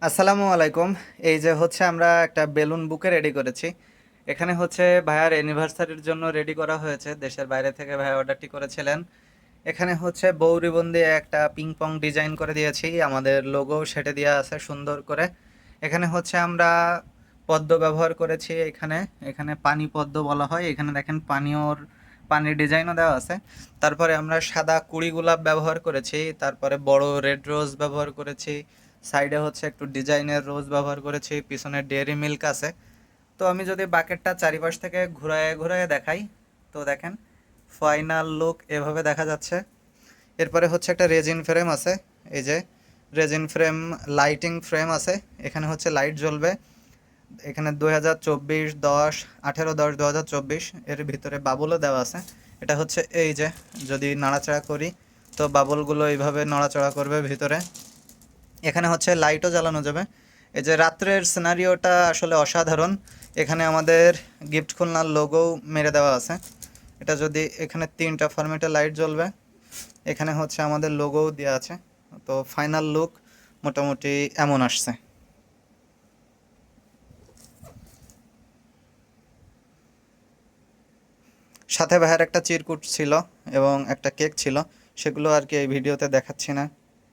আসসালামু আলাইকুম। এই যে হচ্ছে আমরা একটা বেলুন বুকে রেডি করেছি। এখানে হচ্ছে ভাইয়ার অ্যানিভার্সারির জন্য রেডি করা হয়েছে, দেশের বাইরে থেকে ভাইয়া অর্ডারটি করেছিলেন। এখানে হচ্ছে বউ রিবন দিয়ে একটা পিং পং ডিজাইন করে দিয়েছি, আমাদের লোগো সেটে দেওয়া আছে সুন্দর করে। এখানে হচ্ছে আমরা পদ্ম ব্যবহার করেছি। এখানে এখানে পানি পদ্ম বলা হয়। এখানে দেখেন পানির ডিজাইনও দেওয়া আছে। তারপরে আমরা সাদা কুড়ি গোলাপ ব্যবহার করেছি, তারপরে বড় রেড রোজ ব্যবহার করেছি, সাইডে হচ্ছে একটু ডিজাইনের রোজ ব্যবহার করেছি, পিছনে ডেয়ারি মিল্ক আছে। তো আমি যদি বাকেটটা চারিপাশ থেকে ঘুরায় ঘুরায় দেখাই, তো দেখেন ফাইনাল লুক এভাবে দেখা যাচ্ছে। এরপরে হচ্ছে একটা রেজিন ফ্রেম আছে। এই যে রেজিন ফ্রেম, লাইটিং ফ্রেম আছে। এখানে হচ্ছে লাইট জ্বলবে। এখানে 2024 10 18 10 2024 এর ভিতরে বাবুলও দেওয়া আছে। এটা হচ্ছে এই যে, যদি নাড়াচাড়া করি তো বাবুলগুলো এইভাবে নড়াচড়া করবে ভিতরে। এখানে হচ্ছে লাইটও জ্বালানো যাবে। এই যে রাত্রের সিনারিওটা আসলে অসাধারণ। এখানে আমাদের গিফট খুলনার লোগো মেরে দেওয়া আছে। এটা যদি এখানে 3টা ফরম্যাটে লাইট জ্বলবে, এখানে হচ্ছে আমাদের লোগোও দেওয়া আছে। তো ফাইনাল লুক মোটামুটি এমন আসছে। সাথে ভাইয়ের একটা চিরকুট ছিল এবং একটা কেক ছিল, সেগুলো আর কি এই ভিডিওতে দেখাচ্ছি না।